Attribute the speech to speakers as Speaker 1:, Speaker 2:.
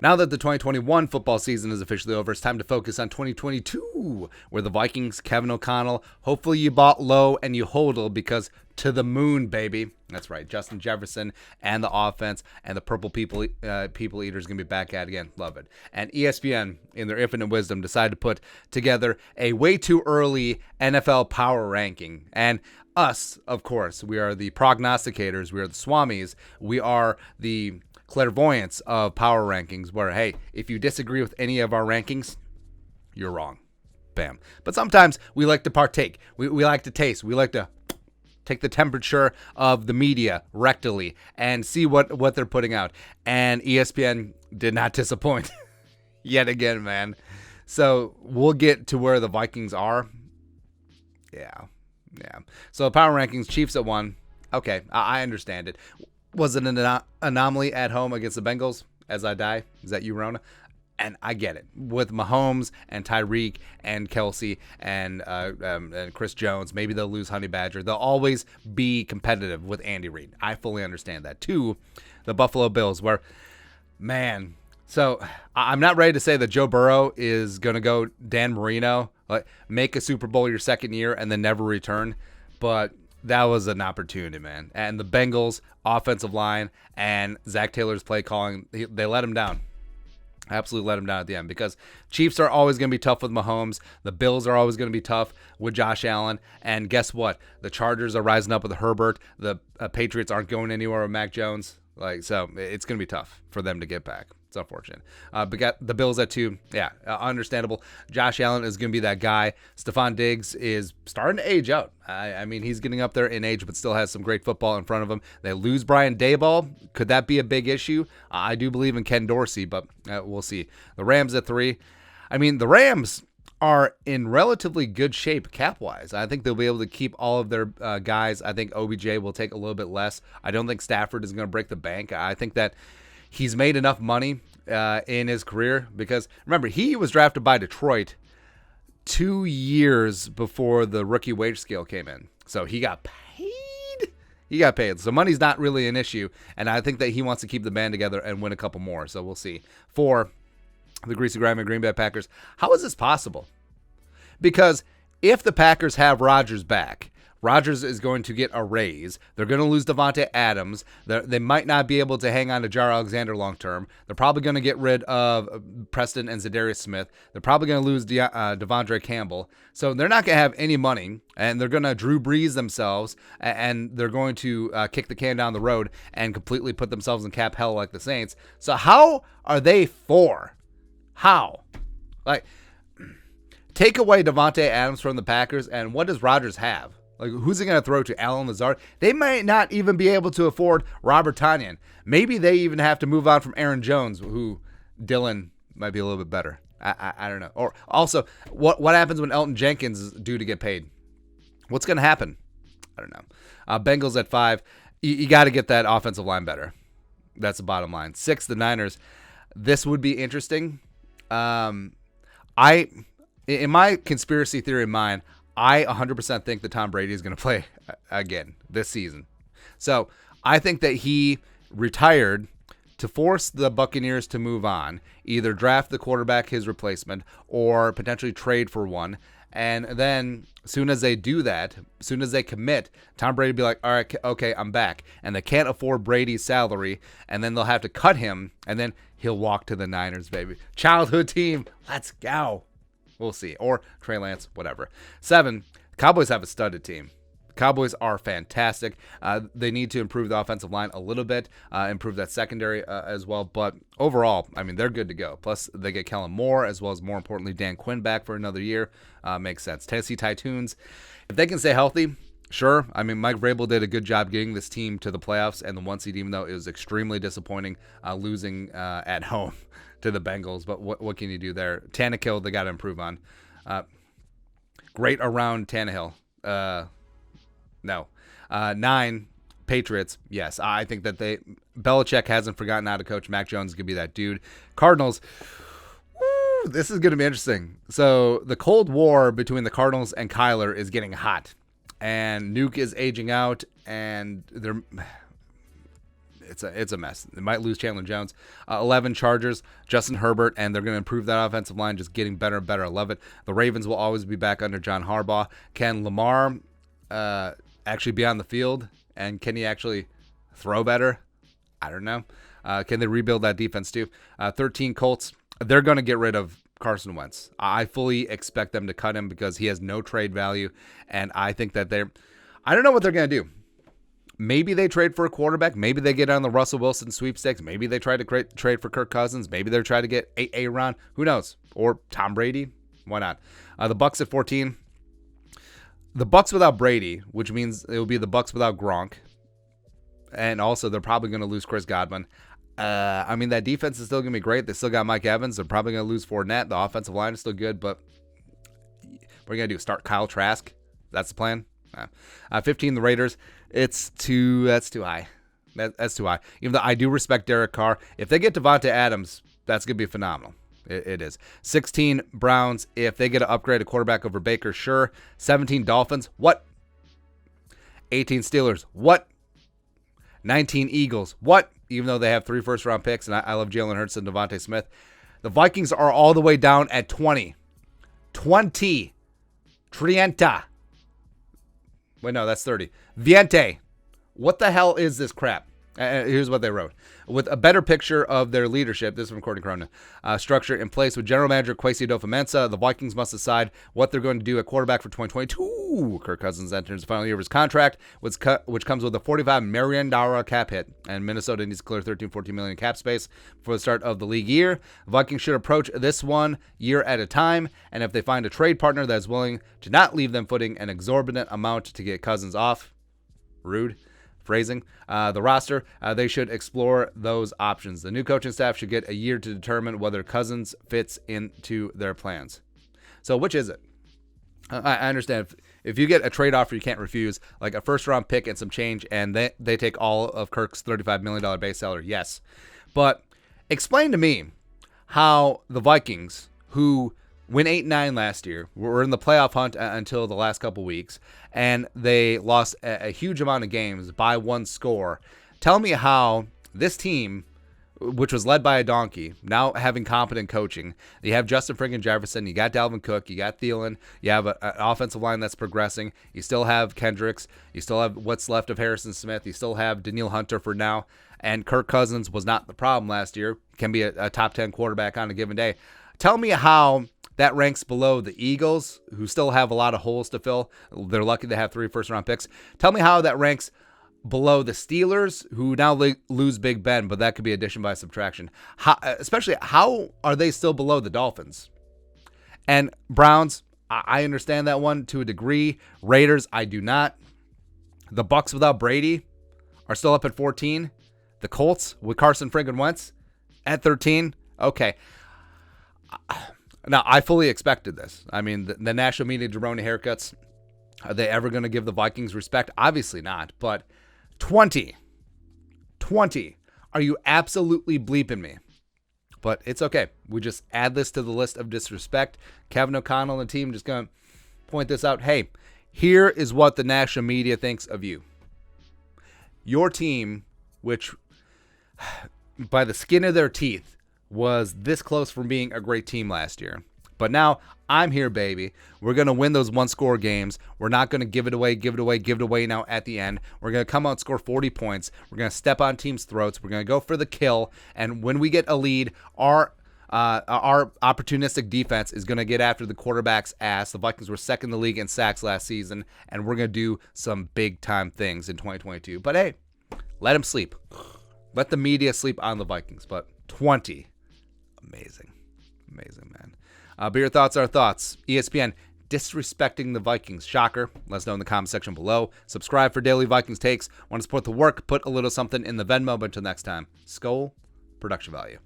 Speaker 1: Now that the 2021 football season is officially over, it's time to focus on 2022, where the Vikings, Kevin O'Connell, hopefully you bought low and you hodl because to the moon, baby. That's right. Justin Jefferson and the offense and the purple people eater is going to be back at it again. Love it. And ESPN, in their infinite wisdom, decided to put together a way too early NFL power ranking. And us, of course, we are the prognosticators. We are the swamis. We are the clairvoyance of power rankings where, hey, if you disagree with any of our rankings, you're wrong. Bam. But sometimes we like to partake. We like to taste. We like to take the temperature of the media rectally and see what they're putting out. And ESPN did not disappoint yet again, man. So we'll get to where the Vikings are. Yeah. So power rankings, Chiefs at 1. Okay, I understand it. Was it an anomaly at home against the Bengals as I die? Is that you, Rona? And I get it. With Mahomes and Tyreek and Kelsey and Chris Jones, maybe they'll lose Honey Badger. They'll always be competitive with Andy Reid. I fully understand that. 2, the Buffalo Bills, where, man, so I'm not ready to say that Joe Burrow is going to go Dan Marino, like make a Super Bowl your second year and then never return. But that was an opportunity, man. And the Bengals offensive line and Zach Taylor's play calling, they let him down. Absolutely let him down at the end because Chiefs are always going to be tough with Mahomes. The Bills are always going to be tough with Josh Allen. And guess what? The Chargers are rising up with Herbert. The Patriots aren't going anywhere with Mac Jones. So it's going to be tough for them to get back. It's unfortunate. But got the Bills at 2. Yeah, understandable. Josh Allen is going to be that guy. Stephon Diggs is starting to age out. I mean, he's getting up there in age, but still has some great football in front of him. They lose Brian Daboll. Could that be a big issue? I do believe in Ken Dorsey, but we'll see. The Rams at 3. I mean, the Rams are in relatively good shape cap-wise. I think they'll be able to keep all of their guys. I think OBJ will take a little bit less. I don't think Stafford is going to break the bank. I think that he's made enough money in his career because, remember, he was drafted by Detroit 2 years before the rookie wage scale came in. So he got paid. So money's not really an issue, and I think that he wants to keep the band together and win a couple more. So we'll see. 4, the Greasy Grimy Green Bay Packers. How is this possible? Because if the Packers have Rodgers back, Rodgers is going to get a raise. They're going to lose Devontae Adams. They might not be able to hang on to Jaire Alexander long term. They're probably going to get rid of Preston and Zadarius Smith. They're probably going to lose Devondre Campbell. So they're not going to have any money, and they're going to Drew Brees themselves, and they're going to kick the can down the road and completely put themselves in cap hell like the Saints. So how are they 4? How? Take away Devontae Adams from the Packers, and what does Rodgers have? Who's he going to throw to? Allen Lazard? They might not even be able to afford Robert Tonyan. Maybe they even have to move on from Aaron Jones, who Dylan might be a little bit better. I don't know. Or also, what happens when Elton Jenkins is due to get paid? What's going to happen? I don't know. Bengals at 5. You got to get that offensive line better. That's the bottom line. 6, the Niners. This would be interesting. In my conspiracy theory mind, I 100% think that Tom Brady is going to play again this season. So I think that he retired to force the Buccaneers to move on, either draft the quarterback, his replacement, or potentially trade for one. And then as soon as they do that, as soon as they commit, Tom Brady will be like, all right, okay, I'm back. And they can't afford Brady's salary, and then they'll have to cut him, and then he'll walk to the Niners, baby. Childhood team, let's go. We'll see. Or Trey Lance, whatever. 7, Cowboys have a studded team. Cowboys are fantastic. They need to improve the offensive line a little bit, improve that secondary as well. But overall, I mean, they're good to go. Plus, they get Kellen Moore, as well as, more importantly, Dan Quinn back for another year. Makes sense. Tennessee Titans, if they can stay healthy, sure. I mean, Mike Vrabel did a good job getting this team to the playoffs and the 1 seed, even though it was extremely disappointing losing at home to the Bengals. But what can you do there? Tannehill, they got to improve on. Great around Tannehill. No. 9, Patriots. Yes, I think that Belichick hasn't forgotten how to coach. Mac Jones is going to be that dude. Cardinals. Woo, this is going to be interesting. So the Cold War between the Cardinals and Kyler is getting hot. And Nuke is aging out. And it's a mess. They might lose Chandler Jones. 11 Chargers, Justin Herbert, and they're going to improve that offensive line, just getting better and better. I love it. The Ravens will always be back under John Harbaugh. Can Lamar actually be on the field, and can he actually throw better? I don't know. Can they rebuild that defense too? 13 Colts, they're going to get rid of Carson Wentz. I fully expect them to cut him because he has no trade value, and I think that I don't know what they're going to do. Maybe they trade for a quarterback. Maybe they get on the Russell Wilson sweepstakes. Maybe they try to trade for Kirk Cousins. Maybe they're trying to get Aaron. Who knows? Or Tom Brady. Why not? The Bucs at 14. The Bucs without Brady, which means it will be the Bucs without Gronk. And also, they're probably going to lose Chris Godwin. I mean, that defense is still going to be great. They still got Mike Evans. They're probably going to lose Fournette. The offensive line is still good, but what are you going to do? Start Kyle Trask? That's the plan? 15, the Raiders. That's too high. That's too high. Even though I do respect Derek Carr. If they get Devontae Adams, that's going to be phenomenal. It is. 16, Browns. If they get to upgrade a quarterback over Baker, sure. 17, Dolphins. What? 18, Steelers. What? 19, Eagles. What? Even though they have 3 first-round picks, and I love Jalen Hurts and Devontae Smith. The Vikings are all the way down at 20. 20. Trienta. Wait, no, that's 30. Viente. What the hell is this crap? Here's what they wrote. With a better picture of their leadership, this is from Courtney Cronin, structure in place with general manager Kwesi Adofo-Mensah, the Vikings must decide what they're going to do at quarterback for 2022. Kirk Cousins enters the final year of his contract, which comes with a $45 million cap hit, and Minnesota needs to clear $13-14 million cap space for the start of the league year. The Vikings should approach this one year at a time, and if they find a trade partner that is willing to not leave them footing an exorbitant amount to get Cousins off, rude phrasing, the roster, they should explore those options. The new coaching staff should get a year to determine whether Cousins fits into their plans. So which is it? I understand if you get a trade offer you can't refuse, like a first-round pick and some change, and they take all of Kirk's $35 million base salary, yes. But explain to me how the Vikings, who went 8-9 last year, were in the playoff hunt until the last couple weeks, and they lost a huge amount of games by 1 score. Tell me how this team, which was led by a donkey, now having competent coaching, you have Justin friggin' Jefferson, you got Dalvin Cook, you got Thielen, you have an offensive line that's progressing, you still have Kendricks, you still have what's left of Harrison Smith, you still have Danielle Hunter for now, and Kirk Cousins was not the problem last year, can be a top 10 quarterback on a given day. Tell me how that ranks below the Eagles, who still have a lot of holes to fill. They're lucky to have 3 first-round picks. Tell me how that ranks below the Steelers, who now lose Big Ben, but that could be addition by subtraction. Especially, how are they still below the Dolphins? And Browns, I understand that one to a degree. Raiders, I do not. The Bucs without Brady are still up at 14. The Colts with Carson friggin' Wentz at 13. Okay. Now, I fully expected this. I mean, the national media jabroni haircuts, are they ever going to give the Vikings respect? Obviously not, but 20. Are you absolutely bleeping me? But it's okay. We just add this to the list of disrespect. Kevin O'Connell and the team just going to point this out. Hey, here is what the national media thinks of you. Your team, which by the skin of their teeth, was this close from being a great team last year. But now I'm here, baby. We're going to win those 1-score games. We're not going to give it away now at the end. We're going to come out and score 40 points. We're going to step on teams' throats. We're going to go for the kill. And when we get a lead, our opportunistic defense is going to get after the quarterback's ass. The Vikings were second in the league in sacks last season, and we're going to do some big-time things in 2022. But hey, let them sleep. Let the media sleep on the Vikings. But 20. Amazing, man. But your thoughts are thoughts. ESPN disrespecting the Vikings. Shocker. Let us know in the comment section below. Subscribe for daily Vikings takes. Want to support the work? Put a little something in the Venmo. But until next time, Skol, production value.